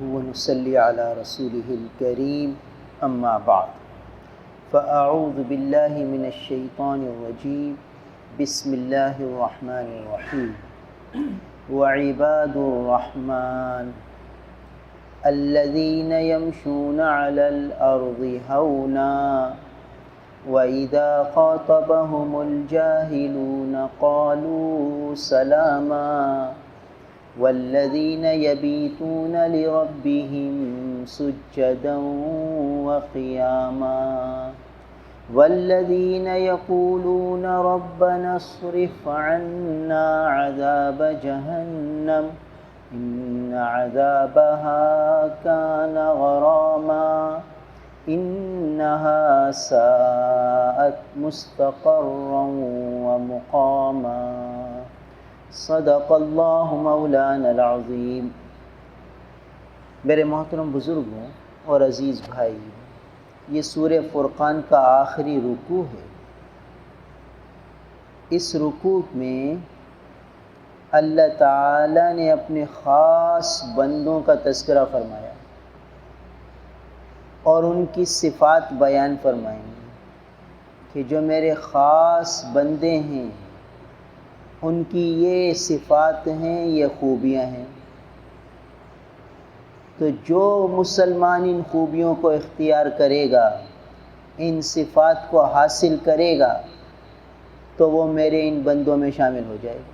ونصلي على رسوله الكريم أما بعد فأعوذ بالله من الشيطان الرجيم بسم الله الرحمن الرحيم وعباد الرحمن الذين يمشون على الأرض هونا وإذا خاطبهم الجاهلون قالوا سلاما والذين يبيتون لربهم سجدا وقياما والذين يقولون ربنا اصرف عنا عذاب جهنم إن عذابها كان غراما إنها ساءت مستقرا ومقاما صدق اللہ مولانا العظیم۔ میرے محترم بزرگوں اور عزیز بھائی، یہ سورہ فرقان کا آخری رکوع ہے۔ اس رکوع میں اللہ تعالیٰ نے اپنے خاص بندوں کا تذکرہ فرمایا اور ان کی صفات بیان فرمائیں کہ جو میرے خاص بندے ہیں ان کی یہ صفات ہیں، یہ خوبیاں ہیں۔ تو جو مسلمان ان خوبیوں کو اختیار کرے گا، ان صفات کو حاصل کرے گا، تو وہ میرے ان بندوں میں شامل ہو جائے گا۔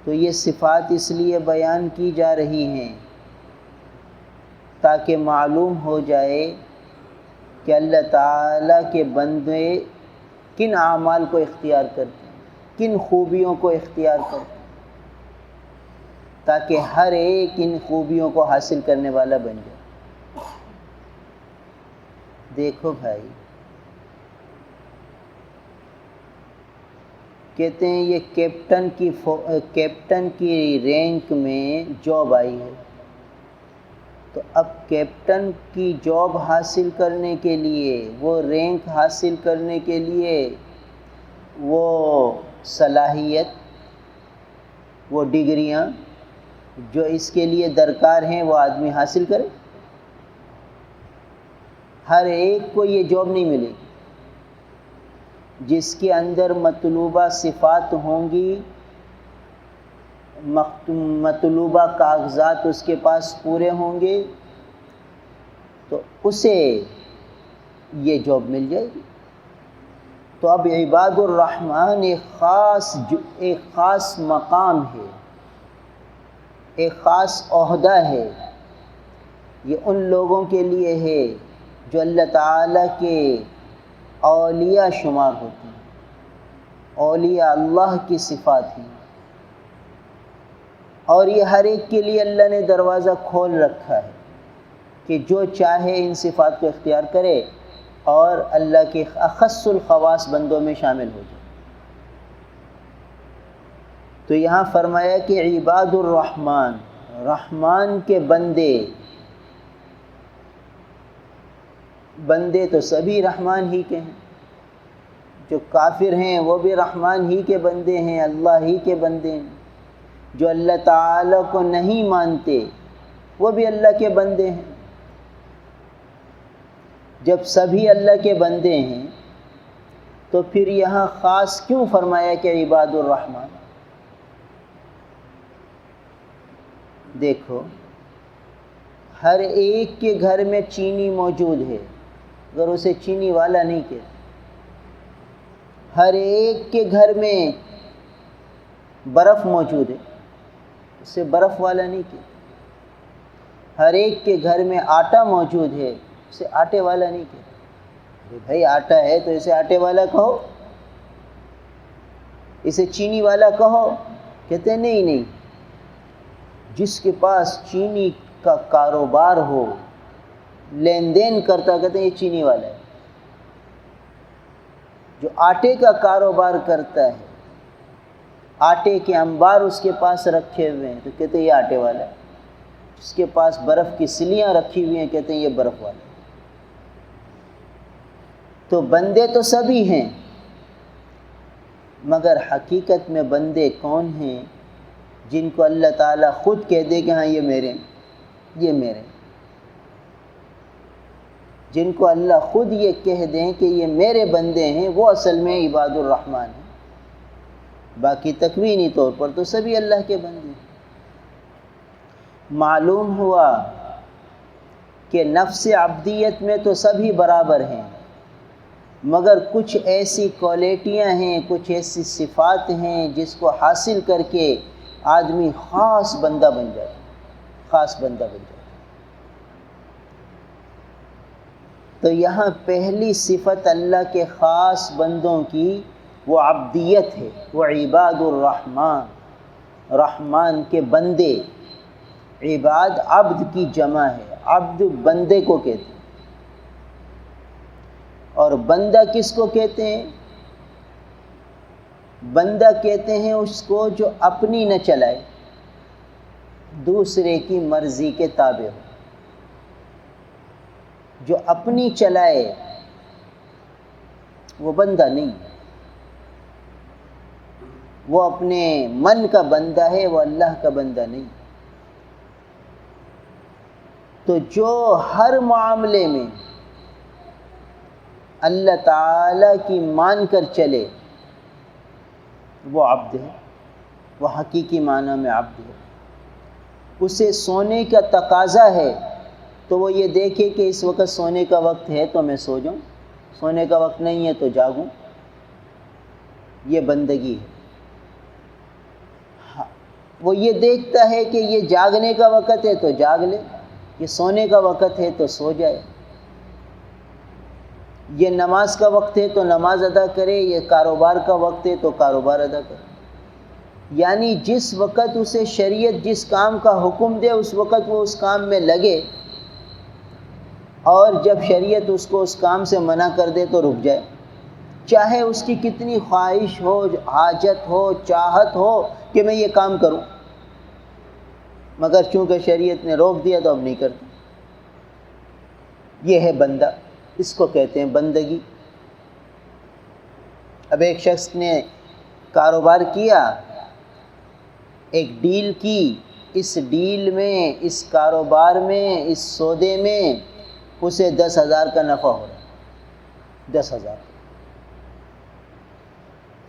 تو یہ صفات اس لیے بیان کی جا رہی ہیں تاکہ معلوم ہو جائے کہ اللہ تعالیٰ کے بندے کن اعمال کو اختیار کرتے ہیں، کن خوبیوں کو اختیار کرتے ہیں، تاکہ ہر ایک ان خوبیوں کو حاصل کرنے والا بن جائے۔ دیکھو بھائی، کہتے ہیں یہ کیپٹن کی رینک میں جاب آئی ہے، تو اب کیپٹن کی جاب حاصل کرنے کے لیے، وہ رینک حاصل کرنے کے لیے، وہ صلاحیت، وہ ڈگریاں جو اس کے لیے درکار ہیں وہ آدمی حاصل کرے۔ ہر ایک کو یہ جاب نہیں ملے گی۔ جس کے اندر مطلوبہ صفات ہوں گی، مطلوبہ کاغذات اس کے پاس پورے ہوں گے، تو اسے یہ جاب مل جائے گی۔ تو اب عباد الرحمن ایک خاص مقام ہے، ایک خاص عہدہ ہے۔ یہ ان لوگوں کے لیے ہے جو اللہ تعالیٰ کے اولیاء شمار ہوتے ہیں، اولیاء اللہ کی صفات ہیں، اور یہ ہر ایک کے لیے اللہ نے دروازہ کھول رکھا ہے کہ جو چاہے ان صفات کو اختیار کرے اور اللہ کے اخص الخواص بندوں میں شامل ہو جائے۔ تو یہاں فرمایا کہ عباد الرحمن، رحمان کے بندے تو سبھی رحمان ہی کے ہیں۔ جو کافر ہیں وہ بھی رحمان ہی کے بندے ہیں، اللہ ہی کے بندے ہیں۔ جو اللہ تعالیٰ کو نہیں مانتے وہ بھی اللہ کے بندے ہیں۔ جب سبھی اللہ کے بندے ہیں تو پھر یہاں خاص کیوں فرمایا کہ عباد الرحمن؟ دیکھو، ہر ایک کے گھر میں چینی موجود ہے، اگر اسے چینی والا نہیں کہتے۔ ہر ایک کے گھر میں برف موجود ہے، اسے برف والا نہیں کہتے۔ ہر ایک کے گھر میں آٹا موجود ہے، اسے آٹے والا نہیں کہتے۔ بھائی آٹا ہے تو اسے آٹے والا کہو، اسے چینی والا کہو۔ کہتے ہیں نہیں، جس کے پاس چینی کا کاروبار ہو، لین دین کرتا، کہتے ہیں یہ چینی والا ہے۔ جو آٹے کا کاروبار کرتا ہے، آٹے کے انبار اس کے پاس رکھے ہوئے ہیں، تو کہتے ہیں یہ آٹے والا ہے۔ جس کے پاس برف کی سلیاں رکھی ہوئی ہیں، کہتے ہیں یہ برف والا ہے۔ تو بندے تو سبھی ہیں، مگر حقیقت میں بندے کون ہیں؟ جن کو اللہ تعالیٰ خود کہہ دے کہ ہاں یہ میرے ہیں، یہ میرے ہیں، جن کو اللہ خود یہ کہہ دیں کہ یہ میرے بندے ہیں، وہ اصل میں عباد الرحمن ہیں۔ باقی تکوینی طور پر تو سبھی اللہ کے بندے ہیں۔ معلوم ہوا کہ نفس عبدیت میں تو سبھی برابر ہیں، مگر کچھ ایسی کوالٹیاں ہیں، کچھ ایسی صفات ہیں جس کو حاصل کر کے آدمی خاص بندہ بن جائے، خاص بندہ بن جائے۔ تو یہاں پہلی صفت اللہ کے خاص بندوں کی وہ عبدیت ہے، وہ عباد الرحمن، رحمان کے بندے۔ عباد عبد کی جمع ہے، عبد بندے کو کہتے ہیں، اور بندہ کس کو کہتے ہیں؟ بندہ کہتے ہیں اس کو جو اپنی نہ چلائے، دوسرے کی مرضی کے تابع ہو۔ جو اپنی چلائے وہ بندہ نہیں، وہ اپنے من کا بندہ ہے، وہ اللہ کا بندہ نہیں۔ تو جو ہر معاملے میں اللہ تعالیٰ کی مان کر چلے وہ عبد ہے، وہ حقیقی معنی میں عبد ہے۔ اسے سونے کا تقاضا ہے تو وہ یہ دیکھے کہ اس وقت سونے کا وقت ہے تو میں سو جاؤں، سونے کا وقت نہیں ہے تو جاگوں، یہ بندگی ہے۔ وہ یہ دیکھتا ہے کہ یہ جاگنے کا وقت ہے تو جاگ لے، یہ سونے کا وقت ہے تو سو جائے، یہ نماز کا وقت ہے تو نماز ادا کرے، یہ کاروبار کا وقت ہے تو کاروبار ادا کرے۔ یعنی جس وقت اسے شریعت جس کام کا حکم دے اس وقت وہ اس کام میں لگے، اور جب شریعت اس کو اس کام سے منع کر دے تو رک جائے، چاہے اس کی کتنی خواہش ہو، حاجت ہو، چاہت ہو کہ میں یہ کام کروں، مگر چونکہ شریعت نے روک دیا تو اب نہیں کرتا۔ یہ ہے بندہ، اس کو کہتے ہیں بندگی۔ اب ایک شخص نے کاروبار کیا، ایک ڈیل کی، اس ڈیل میں، اس کاروبار میں، اس سودے میں اسے 10,000 کا نفع ہو رہا ہے، 10,000۔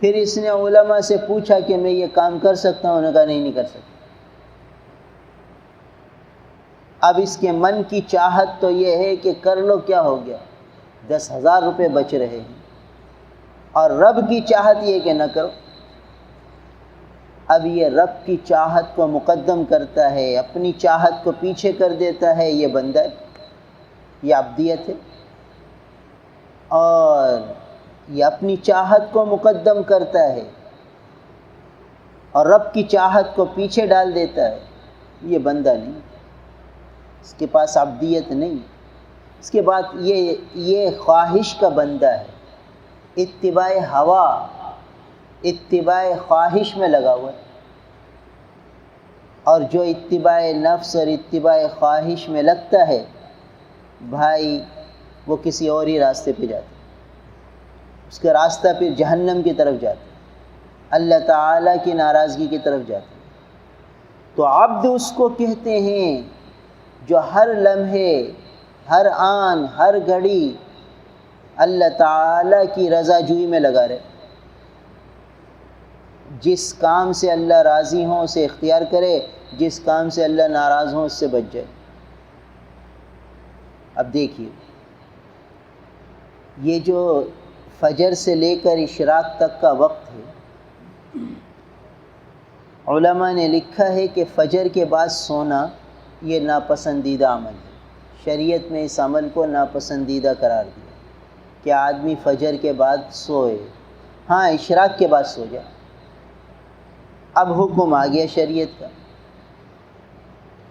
پھر اس نے علماء سے پوچھا کہ میں یہ کام کر سکتا ہوں، انہوں نے کہا نہیں کر سکتا۔ اب اس کے من کی چاہت تو یہ ہے کہ کر لو، کیا ہو گیا، 10,000 روپے بچ رہے ہیں، اور رب کی چاہت یہ کہ نہ کرو۔ اب یہ رب کی چاہت کو مقدم کرتا ہے، اپنی چاہت کو پیچھے کر دیتا ہے، یہ بندہ ہے، یہ عبدیت ہے۔ اور یہ اپنی چاہت کو مقدم کرتا ہے اور رب کی چاہت کو پیچھے ڈال دیتا ہے، یہ بندہ نہیں، اس کے پاس عبدیت نہیں۔ اس کے بعد یہ خواہش کا بندہ ہے، اتباع ہوا، اتباع خواہش میں لگا ہوا ہے، اور جو اتباع نفس اور اتباع خواہش میں لگتا ہے بھائی وہ کسی اور ہی راستے پہ جاتا ہے، اس کا راستہ پھر جہنم کی طرف جاتا ہے، اللہ تعالیٰ کی ناراضگی کی طرف جاتا ہے۔ تو عبد اس کو کہتے ہیں جو ہر لمحے، ہر آن، ہر گھڑی اللہ تعالیٰ کی رضا جوئی میں لگا رہے، جس کام سے اللہ راضی ہوں اسے اختیار کرے، جس کام سے اللہ ناراض ہوں اس سے بچ جائے۔ اب دیکھیے، یہ جو فجر سے لے کر اشراق تک کا وقت ہے، علماء نے لکھا ہے کہ فجر کے بعد سونا یہ ناپسندیدہ عمل ہے، شریعت میں اس عمل کو ناپسندیدہ قرار دیا کہ آدمی فجر کے بعد سوئے، ہاں اشراق کے بعد سو جائے۔ اب حکم آ گیا شریعت کا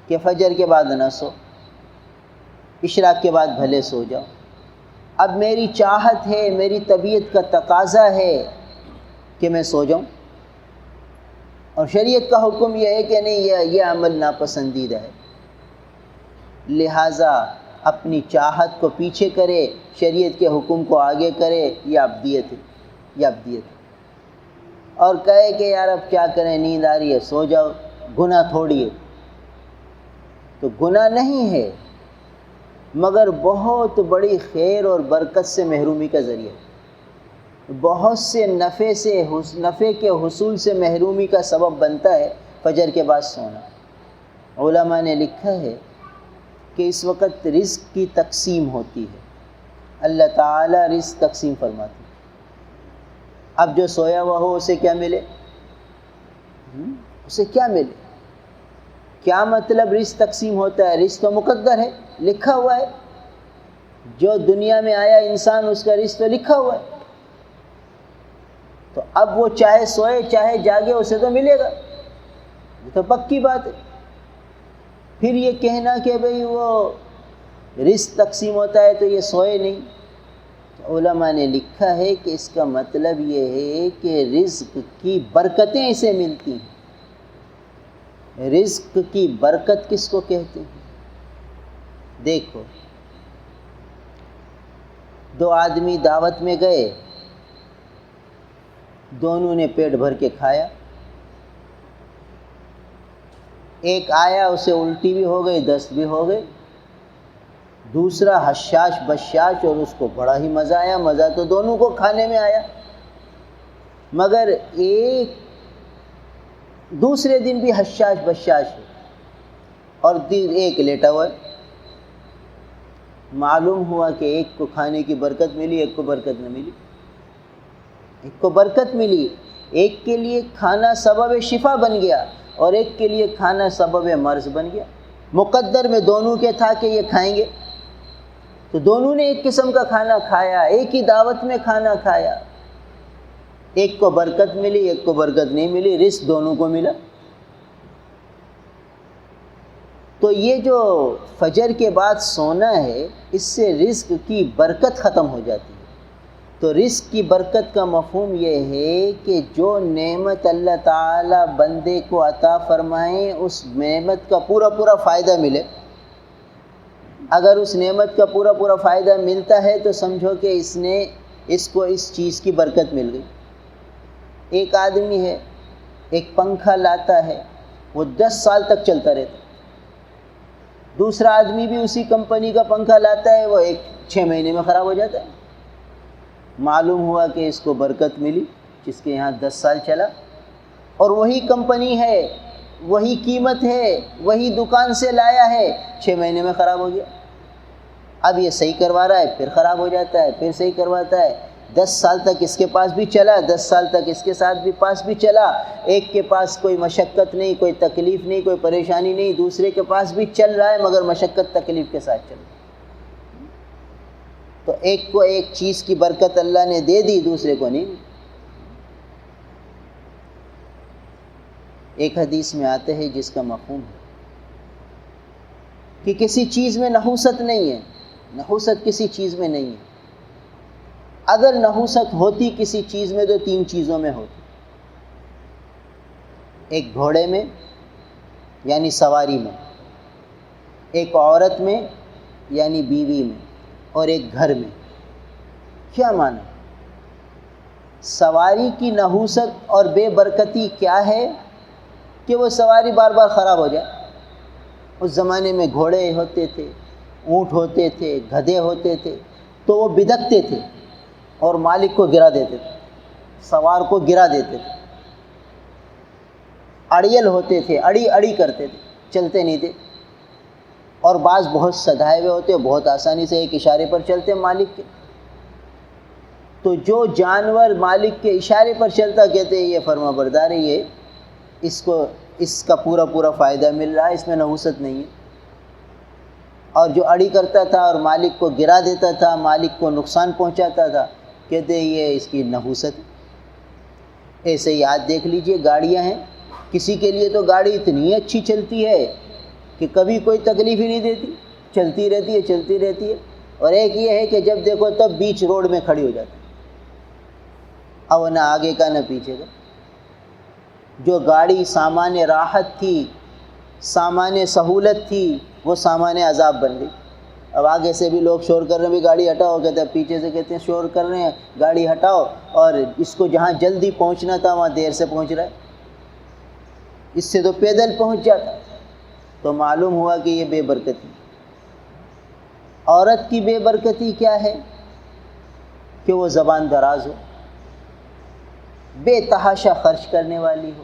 کہ فجر کے بعد نہ سو، اشراق کے بعد بھلے سو جاؤ۔ اب میری چاہت ہے، میری طبیعت کا تقاضا ہے کہ میں سو جاؤں، اور شریعت کا حکم یہ ہے کہ نہیں، یہ عمل ناپسندیدہ ہے، لہٰذا اپنی چاہت کو پیچھے کرے، شریعت کے حکم کو آگے کرے، یہ عبدیت ہے، یہ عبدیت ہے۔ اور کہے کہ یار اب کیا کریں، نیند آ رہی ہے سو جاؤ، گناہ تھوڑی ہے، تو گناہ نہیں ہے مگر بہت بڑی خیر اور برکت سے محرومی کا ذریعہ، بہت سے نفع کے حصول سے محرومی کا سبب بنتا ہے فجر کے بعد سونا۔ علماء نے لکھا ہے کہ اس وقت رزق کی تقسیم ہوتی ہے، اللہ تعالیٰ رزق تقسیم فرماتے ہیں۔ اب جو سویا ہوا ہو اسے کیا ملے؟ اسے کیا ملے؟ کیا مطلب رزق تقسیم ہوتا ہے؟ رزق تو مقدر ہے، لکھا ہوا ہے، جو دنیا میں آیا انسان اس کا رزق تو لکھا ہوا ہے، تو اب وہ چاہے سوئے چاہے جاگے اسے تو ملے گا، یہ تو پکی بات ہے۔ پھر یہ کہنا کہ بھئی وہ رزق تقسیم ہوتا ہے تو یہ سوئے نہیں، تو علماء نے لکھا ہے کہ اس کا مطلب یہ ہے کہ رزق کی برکتیں اسے ملتی ہیں۔ رزق کی برکت کس کو کہتے ہیں؟ دیکھو، دو آدمی دعوت میں گئے، دونوں نے پیٹ بھر کے کھایا، ایک آیا اسے الٹی بھی ہو گئی، دست بھی ہو گئے، دوسرا حشاش بشاش اور اس کو بڑا ہی مزہ آیا، مزہ تو دونوں کو کھانے میں آیا، مگر ایک دوسرے دن بھی حشاش بشاش ہے اور ایک لیٹا ہوا ہے۔ معلوم ہوا کہ ایک کو کھانے کی برکت ملی، ایک کو برکت نہ ملی۔ ایک کو برکت ملی، ایک کے لیے کھانا سبب شفا بن گیا اور ایک کے لیے کھانا سبب مرض بن گیا۔ مقدر میں دونوں کے تھا کہ یہ کھائیں گے، تو دونوں نے ایک قسم کا کھانا کھایا، ایک ہی دعوت میں کھانا کھایا، ایک کو برکت ملی ایک کو برکت نہیں ملی، رزق دونوں کو ملا۔ تو یہ جو فجر کے بعد سونا ہے اس سے رزق کی برکت ختم ہو جاتی ہے۔ تو رزق کی برکت کا مفہوم یہ ہے کہ جو نعمت اللہ تعالی بندے کو عطا فرمائیں اس نعمت کا پورا فائدہ ملے۔ اگر اس نعمت کا پورا فائدہ ملتا ہے تو سمجھو کہ اس کو اس چیز کی برکت مل گئی۔ ایک آدمی ہے، ایک پنکھا لاتا ہے، وہ 10 سال تک چلتا رہتا ہے۔ دوسرا آدمی بھی اسی کمپنی کا پنکھا لاتا ہے، وہ 6 مہینے میں خراب ہو جاتا ہے۔ معلوم ہوا کہ اس کو برکت ملی جس کے یہاں 10 سال چلا، اور وہی کمپنی ہے، وہی قیمت ہے، وہی دکان سے لایا ہے، 6 مہینے میں خراب ہو گیا۔ اب یہ صحیح کروا رہا ہے، پھر خراب ہو جاتا ہے، پھر صحیح کرواتا ہے، 10 سال تک اس کے پاس بھی چلا، 10 سال تک اس کے ساتھ بھی پاس بھی چلا، ایک کے پاس کوئی مشقت نہیں، کوئی تکلیف نہیں، کوئی پریشانی نہیں، دوسرے کے پاس بھی چل رہا ہے مگر مشقت تکلیف کے ساتھ چل رہا ہے۔ تو ایک کو ایک چیز کی برکت اللہ نے دے دی، دوسرے کو نہیں۔ ایک حدیث میں آتے ہیں جس کا مفہوم ہے کہ کسی چیز میں نحوست نہیں ہے، نحوست کسی چیز میں نہیں ہے۔ اگر نحوست ہوتی کسی چیز میں تو 3 چیزوں میں ہوتی، ایک گھوڑے میں یعنی سواری میں، ایک عورت میں یعنی بیوی میں، اور ایک گھر میں۔ کیا معنی؟ سواری کی نحوست اور بے برکتی کیا ہے کہ وہ سواری بار بار خراب ہو جائے۔ اس زمانے میں گھوڑے ہوتے تھے، اونٹ ہوتے تھے، گدھے ہوتے تھے، تو وہ بدکتے تھے اور مالک کو گرا دیتے تھے، سوار کو گرا دیتے تھے۔ اڑیل ہوتے تھے، اڑی کرتے تھے، چلتے نہیں تھے، اور بعض بہت سدھائے ہوئے ہوتے، بہت آسانی سے ایک اشارے پر چلتے مالک کے۔ تو جو جانور مالک کے اشارے پر چلتا کہتے ہیں یہ فرما بردار ہے، یہ اس کا پورا فائدہ مل رہا ہے، اس میں نحوست نہیں ہے۔ اور جو اڑی کرتا تھا اور مالک کو گرا دیتا تھا، مالک کو نقصان پہنچاتا تھا، کہتے ہیں یہ اس کی نحوست ہے۔ ایسے ہی آج دیکھ لیجئے گاڑیاں ہیں، کسی کے لیے تو گاڑی اتنی اچھی چلتی ہے کہ کبھی کوئی تکلیف ہی نہیں دیتی، چلتی رہتی ہے، اور ایک یہ ہے کہ جب دیکھو تب بیچ روڈ میں کھڑی ہو جاتی، اب نہ آگے کا نہ پیچھے کا۔ جو گاڑی سامان راحت تھی، سامان سہولت تھی، وہ سامان عذاب بن گئی۔ اب آگے سے بھی لوگ شور کر رہے ہیں بھی گاڑی ہٹاؤ، کہتے ہیں پیچھے سے کہتے ہیں شور کر رہے ہیں گاڑی ہٹاؤ، اور اس کو جہاں جلدی پہنچنا تھا وہاں دیر سے پہنچ رہا ہے۔ اس سے تو پیدل پہنچ جاتا. تو معلوم ہوا کہ یہ بے برکتی. عورت کی بے برکتی کیا ہے؟ کہ وہ زبان دراز ہو، بے تحاشا خرچ کرنے والی ہو،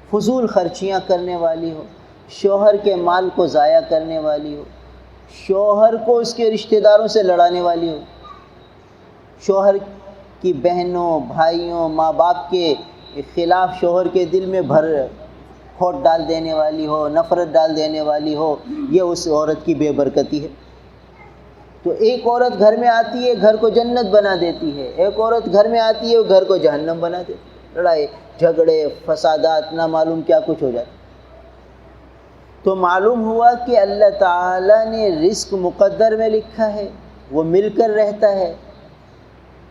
فضول خرچیاں کرنے والی ہو، شوہر کے مال کو ضائع کرنے والی ہو، شوہر کو اس کے رشتہ داروں سے لڑانے والی ہو، شوہر کی بہنوں، بھائیوں، ماں باپ کے خلاف شوہر کے دل میں کھوٹ ڈال دینے والی ہو، نفرت ڈال دینے والی ہو. یہ اس عورت کی بے برکتی ہے. تو ایک عورت گھر میں آتی ہے گھر کو جنت بنا دیتی ہے، ایک عورت گھر میں آتی ہے وہ گھر کو جہنم بنا دیتی ہے. لڑائی جھگڑے فسادات نہ معلوم کیا کچھ ہو جاتا. تو معلوم ہوا کہ اللہ تعالیٰ نے رزق مقدر میں لکھا ہے، وہ مل کر رہتا ہے،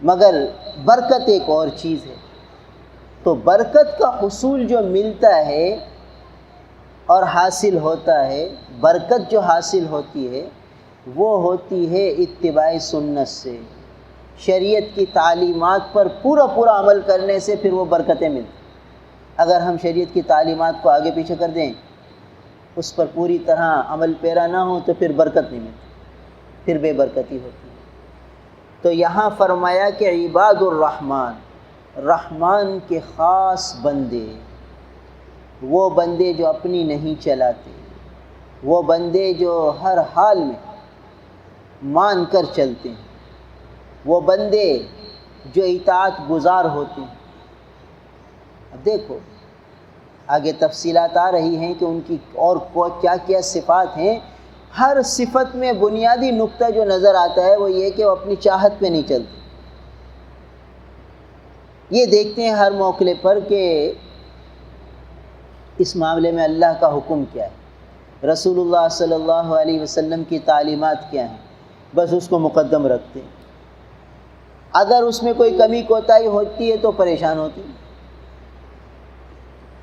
مگر برکت ایک اور چیز ہے. تو برکت کا حصول جو ملتا ہے اور حاصل ہوتا ہے، برکت جو حاصل ہوتی ہے وہ ہوتی ہے اتباع سنت سے، شریعت کی تعلیمات پر پورا عمل کرنے سے پھر وہ برکتیں ملتی. اگر ہم شریعت کی تعلیمات کو آگے پیچھے کر دیں، اس پر پوری طرح عمل پیرا نہ ہو تو پھر برکت نہیں ملتی، پھر بے برکتی ہوتی ہے. تو یہاں فرمایا کہ عباد الرحمن، رحمان کے خاص بندے، وہ بندے جو اپنی نہیں چلاتے، وہ بندے جو ہر حال میں مان کر چلتے ہیں، وہ بندے جو اطاعت گزار ہوتے ہیں. اب دیکھو آگے تفصیلات آ رہی ہیں کہ ان کی اور کیا کیا صفات ہیں. ہر صفت میں بنیادی نقطہ جو نظر آتا ہے وہ یہ کہ وہ اپنی چاہت پہ نہیں چلتے. یہ دیکھتے ہیں ہر موقع پر کہ اس معاملے میں اللہ کا حکم کیا ہے، رسول اللہ صلی اللہ علیہ وسلم کی تعلیمات کیا ہیں، بس اس کو مقدم رکھتے ہیں. اگر اس میں کوئی کمی کوتاہی ہوتی ہے تو پریشان ہوتی ہیں،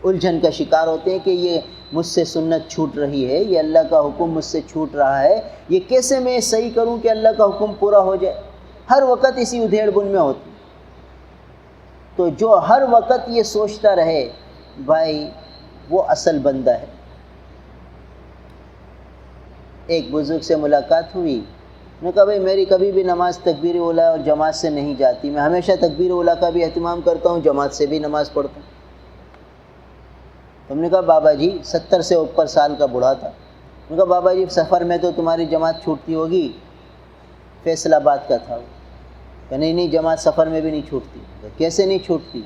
الجھن کا شکار ہوتے ہیں کہ یہ مجھ سے سنت چھوٹ رہی ہے، یہ اللہ کا حکم مجھ سے چھوٹ رہا ہے، یہ کیسے میں صحیح کروں کہ اللہ کا حکم پورا ہو جائے. ہر وقت اسی ادھیڑ بن میں ہوتی. تو جو ہر وقت یہ سوچتا رہے بھائی وہ اصل بندہ ہے. ایک بزرگ سے ملاقات ہوئی، نے کہا بھائی میری کبھی بھی نماز تکبیر اولیٰ اور جماعت سے نہیں جاتی، میں ہمیشہ تکبیر اولیٰ کا بھی اہتمام کرتا ہوں، جماعت سے بھی نماز پڑھتا ہوں. ہم نے کہا بابا جی 70 سے اوپر سال کا بوڑھا تھا. ہم نے کہا بابا جی سفر میں تو تمہاری جماعت چھوٹتی ہوگی، فیصل آباد کا تھا وہ. کہ نہیں جماعت سفر میں بھی نہیں چھوٹتی. کیسے نہیں چھوٹتی؟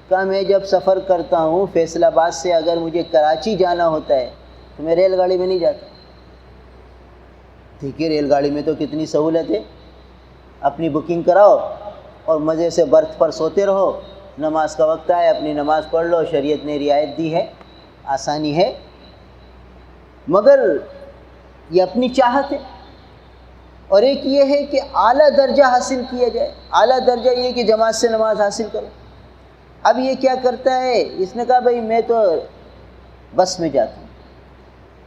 کہا میں جب سفر کرتا ہوں فیصل آباد سے اگر مجھے کراچی جانا ہوتا ہے تو میں ریل گاڑی میں نہیں جاتا. ٹھیک ہے ریل گاڑی میں تو کتنی سہولت ہے، اپنی بکنگ کراؤ اور مزے سے برتھ پر سوتے رہو، نماز کا وقت آئے اپنی نماز پڑھ لو، شریعت نے رعایت دی ہے، آسانی ہے. مگر یہ اپنی چاہت ہے. اور ایک یہ ہے کہ اعلیٰ درجہ حاصل کیا جائے. اعلیٰ درجہ یہ کہ جماعت سے نماز حاصل کرو. اب یہ کیا کرتا ہے، اس نے کہا بھائی میں تو بس میں جاتا ہوں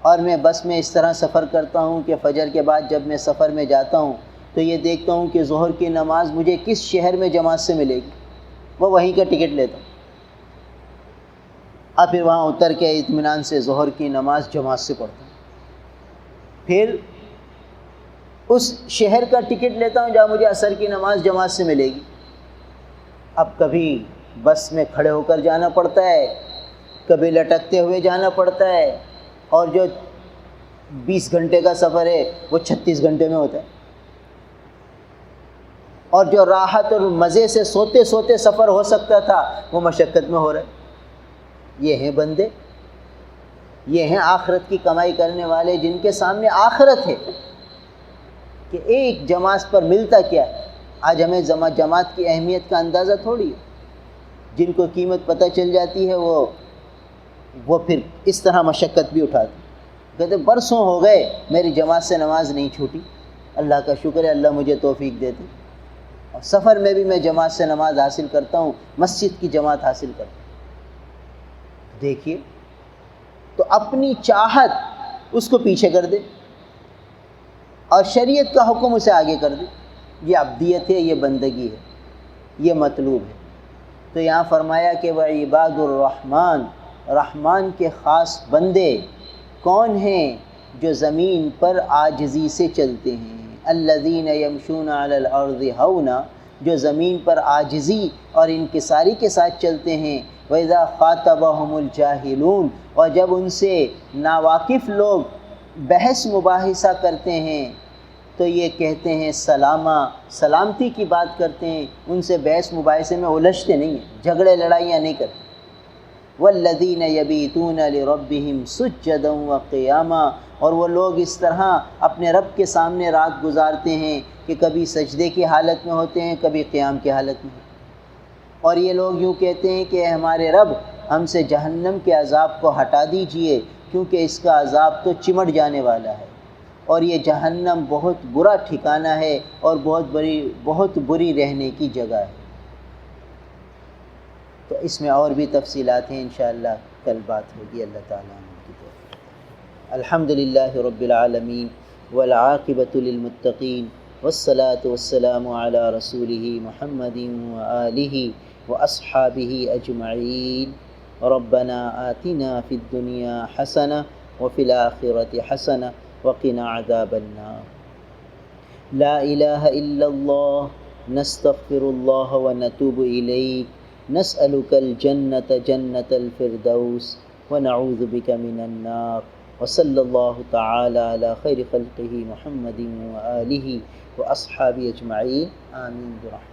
اور میں بس میں اس طرح سفر کرتا ہوں کہ فجر کے بعد جب میں سفر میں جاتا ہوں تو یہ دیکھتا ہوں کہ ظہر کی نماز مجھے کس شہر میں جماعت سے ملے گی، وہ وہیں کا ٹکٹ لیتا ہوں اور پھر وہاں اتر کے اطمینان سے ظہر کی نماز جماعت سے پڑھتا ہوں. پھر اس شہر کا ٹکٹ لیتا ہوں جہاں مجھے عصر کی نماز جماعت سے ملے گی. اب کبھی بس میں کھڑے ہو کر جانا پڑتا ہے، کبھی لٹکتے ہوئے جانا پڑتا ہے، اور جو 20 گھنٹے کا سفر ہے وہ 36 گھنٹے میں ہوتا ہے، اور جو راحت اور مزے سے سوتے سوتے سفر ہو سکتا تھا وہ مشقت میں ہو رہا ہے. یہ ہیں بندے، یہ ہیں آخرت کی کمائی کرنے والے جن کے سامنے آخرت ہے کہ ایک جماعت پر ملتا کیا ہے. آج ہمیں جماعت کی اہمیت کا اندازہ تھوڑی ہے. جن کو قیمت پتہ چل جاتی ہے وہ پھر اس طرح مشقت بھی اٹھاتے، کہتے برسوں ہو گئے میری جماعت سے نماز نہیں چھوٹی، اللہ کا شکر ہے اللہ مجھے توفیق دیتے، اور سفر میں بھی میں جماعت سے نماز حاصل کرتا ہوں، مسجد کی جماعت حاصل کرتا ہوں. دیکھیے تو اپنی چاہت اس کو پیچھے کر دے اور شریعت کا حکم اسے آگے کر دے. یہ عبدیت ہے، یہ بندگی ہے، یہ مطلوب ہے. تو یہاں فرمایا کہ وعباد الرحمن، رحمان کے خاص بندے کون ہیں جو زمین پر عاجزی سے چلتے ہیں، الذین یمشون علی الارض ہونا، جو زمین پر عاجزی اور انکساری کے ساتھ چلتے ہیں، وَإِذَا خَاطَبَهُمُ الْجَاهِلُونَ، اور جب ان سے ناواقف لوگ بحث مباحثہ کرتے ہیں تو یہ کہتے ہیں سلامہ، سلامتی کی بات کرتے ہیں، ان سے بحث مباحثے میں الجھتے نہیں ہیں، جھگڑے لڑائیاں نہیں کرتے۔ وَالَّذِينَ يَبِيتُونَ لِرَبِّهِمْ سُجَّدًا وَقِيَامًا، اور وہ لوگ اس طرح اپنے رب کے سامنے رات گزارتے ہیں کہ کبھی سجدے کی حالت میں ہوتے ہیں، کبھی قیام کی حالت میں، اور یہ لوگ یوں کہتے ہیں کہ ہمارے رب ہم سے جہنم کے عذاب کو ہٹا دیجئے کیونکہ اس کا عذاب تو چمٹ جانے والا ہے، اور یہ جہنم بہت برا ٹھکانہ ہے اور بہت بری رہنے کی جگہ ہے۔ تو اس میں اور بھی تفصیلات ہیں، انشاءاللہ کل بات ہوگی، اللہ تعالیٰ کی توفیق۔ الحمدللہ رب العالمین والعاقبۃ للمتقین والصلاة والسلام علی رسولہ محمد وآلہ واصحابہ اجمعین۔ ربنا آتنا فی الدنیا حسنہ وفی الآخرۃ حسنہ وقنا عذاب النار۔ لا الہ الا اللہ، نستغفر اللہ ونتوب الیک، نسألک الجنة جنة الفردوس ونعوذ بک من النار، وصلی اللہ تعالی علی خیر خلقہ محمد وآلہ واصحابہ اجمعین، آمین برحمتہ۔